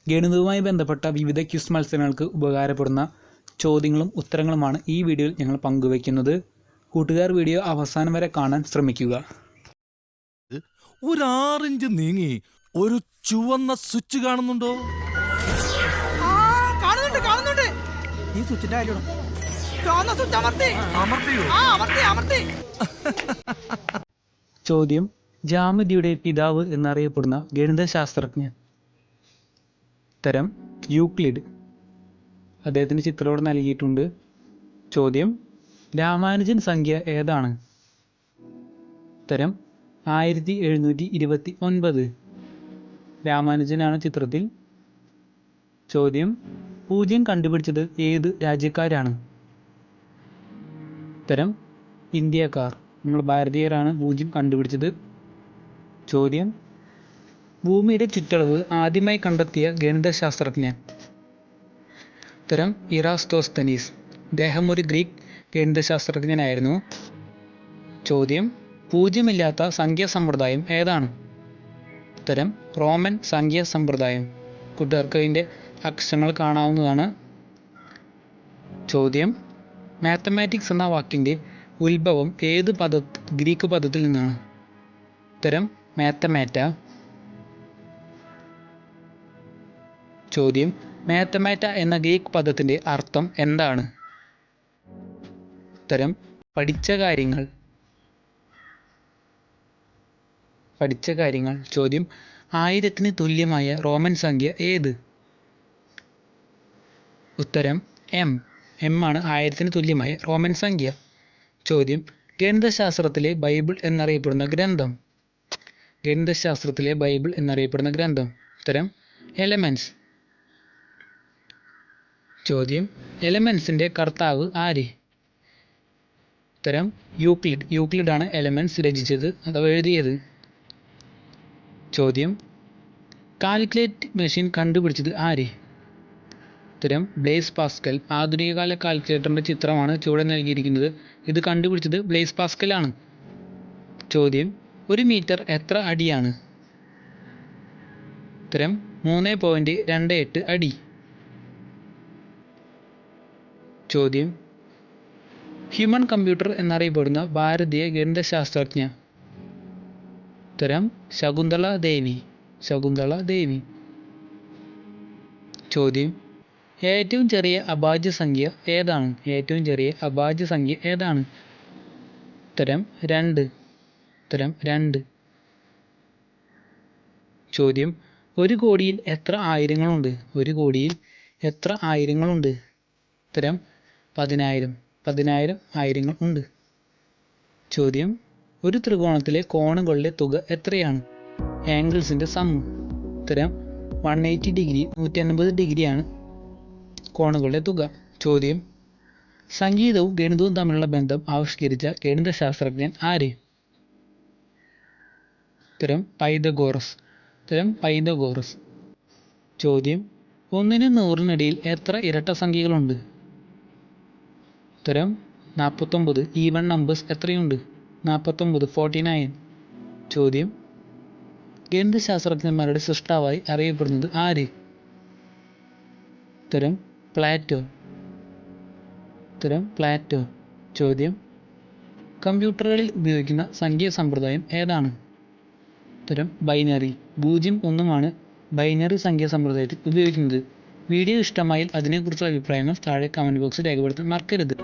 ഗണിതവുമായി ബന്ധപ്പെട്ട വിവിധ ക്വിസ് മത്സരങ്ങൾക്ക് ഉപകാരപ്പെടുന്ന ചോദ്യങ്ങളും ഉത്തരങ്ങളുമാണ് ഈ വീഡിയോയിൽ ഞങ്ങൾ പങ്കുവയ്ക്കുന്നത്. കൂട്ടുകാർ വീഡിയോ അവസാനം വരെ കാണാൻ ശ്രമിക്കുക. ഒരു 6 ഇഞ്ച് നീങ്ങി ഒരു ചുവന്ന സ്വിച്ച് കാണുന്നുണ്ടോ? കാണുന്നുണ്ട്. ഈ സ്വിച്ചിന്റെ കാര്യമാണ്. ചോദ്യം: ജ്യാമിതിയുടെ പിതാവ് എന്നറിയപ്പെടുന്ന ഗണിതശാസ്ത്രജ്ഞൻ. ഉത്തരം: യൂക്ലിഡ്. അദ്ദേഹത്തിന്റെ ചിത്രം ഇവിടെ നൽകിയിട്ടുണ്ട്. ചോദ്യം: രാമാനുജൻ സംഖ്യ ഏതാണ്? ഉത്തരം: 1729. രാമാനുജനാണ് ചിത്രത്തിൽ. ചോദ്യം: പൂജ്യം കണ്ടുപിടിച്ചത് ഏത് രാജ്യക്കാരാണ്? ഉത്തരം: ഇന്ത്യക്കാർ. നമ്മൾ ഭാരതീയരാണ് പൂജ്യം കണ്ടുപിടിച്ചത്. ചോദ്യം: ഭൂമിയുടെ ചുറ്റളവ് ആദ്യമായി കണ്ടെത്തിയ ഗണിതശാസ്ത്രജ്ഞൻ. ഉത്തരം: ഇറാസ്തോസ്തനീസ്. അദ്ദേഹം ഒരു ഗ്രീക്ക് ഗണിതശാസ്ത്രജ്ഞനായിരുന്നു. ചോദ്യം: പൂജ്യമില്ലാത്ത സംഖ്യാ സമ്പ്രദായം ഏതാണ്? ഉത്തരം: റോമൻ സംഖ്യാ സമ്പ്രദായം. കൂട്ടുകാർക്ക് അതിൻ്റെ അക്ഷരങ്ങൾ കാണാവുന്നതാണ്. ചോദ്യം: മാത്തമാറ്റിക്സ് എന്ന വാക്കിൻ്റെ ഉത്ഭവം ഏത് ഗ്രീക്ക് പദത്തിൽ നിന്നാണ്? ഉത്തരം: മാത്തമാറ്റ. ചോദ്യം: മാത്തമാറ്റ എന്ന ഗ്രീക്ക് പദത്തിൻ്റെ അർത്ഥം എന്താണ്? ഉത്തരം: പഠിച്ച കാര്യങ്ങൾ. ചോദ്യം: 1000-ന് തുല്യമായ റോമൻ സംഖ്യ ഏത്? ഉത്തരം: എം ആണ് 1000-ന് തുല്യമായ റോമൻ സംഖ്യ. ചോദ്യം: ഗണിതശാസ്ത്രത്തിലെ ബൈബിൾ എന്നറിയപ്പെടുന്ന ഗ്രന്ഥം. ഉത്തരം: എലമെന്റ്സ്. ചോദ്യം: എലമെന്റ്സിന്റെ കർത്താവ് ആര്? ഉത്തരം: യൂക്ലിഡാണ് എലമെന്റ്സ് രചിച്ചത് അഥവാ എഴുതിയത്. ചോദ്യം: കാൽക്കുലേറ്റ് മെഷീൻ കണ്ടുപിടിച്ചത് ആര്? ഉത്തരം: ബ്ലേസ് പാസ്കൽ. ആധുനികകാല കാൽക്കുലേറ്ററിന്റെ ചിത്രമാണ് ചുവടെ നൽകിയിരിക്കുന്നത്. ഇത് കണ്ടുപിടിച്ചത് ബ്ലേസ് പാസ്കൽ ആണ്. ചോദ്യം: 1 മീറ്റർ എത്ര അടിയാണ്? ഉത്തരം: 3.28 അടി. ചോദ്യം: ഹ്യൂമൻ കമ്പ്യൂട്ടർ എന്നറിയപ്പെടുന്ന ഭാരതീയ ഗണിതശാസ്ത്രജ്ഞ. ഉത്തരം: ശകുന്തള ദേവി. ചോദ്യം: ഏറ്റവും ചെറിയ അഭാജ്യ സംഖ്യ ഏതാണ്? ഉത്തരം: 2. ചോദ്യം: 1 കോടിയിൽ എത്ര ആയിരങ്ങളുണ്ട്? ഉത്തരം: 10,000 ആയിരങ്ങൾ ഉണ്ട്. ചോദ്യം: ഒരു ത്രികോണത്തിലെ കോണുകളുടെ തുക എത്രയാണ്? ആംഗിൾസിന്റെ സം. ഉത്തരം: 180 ഡിഗ്രി 180 ഡിഗ്രിയാണ് കോണുകളുടെ തുക. ചോദ്യം: സംഗീതവും ഗണിതവും തമ്മിലുള്ള ബന്ധം ആവിഷ്കരിച്ച ഗണിതശാസ്ത്രജ്ഞൻ ആര്? ഉത്തരം: പൈതഗോറസ്. ചോദ്യം: 1-നും 100-നും എത്ര ഇരട്ട സംഖ്യകളുണ്ട്? ഉത്തരം: 49. ഈവൻ നമ്പേഴ്സ് എത്രയുണ്ട്? 49. ചോദ്യം: ഗണിതശാസ്ത്രജ്ഞന്മാരുടെ സൃഷ്ടാവായി അറിയപ്പെടുന്നത് ആര്? ഉത്തരം: പ്ലാറ്റോ. ചോദ്യം: കമ്പ്യൂട്ടറുകളിൽ ഉപയോഗിക്കുന്ന സംഖ്യാ സമ്പ്രദായം ഏതാണ്? ഉത്തരം: ബൈനറി. 0, 1 ബൈനറി സംഖ്യാ സമ്പ്രദായത്തിൽ ഉപയോഗിക്കുന്നത്. വീഡിയോ ഇഷ്ടമായാൽ അതിനെക്കുറിച്ചുള്ള അഭിപ്രായങ്ങൾ താഴെ കമന്റ് ബോക്സിൽ രേഖപ്പെടുത്താൻ മറക്കരുത്.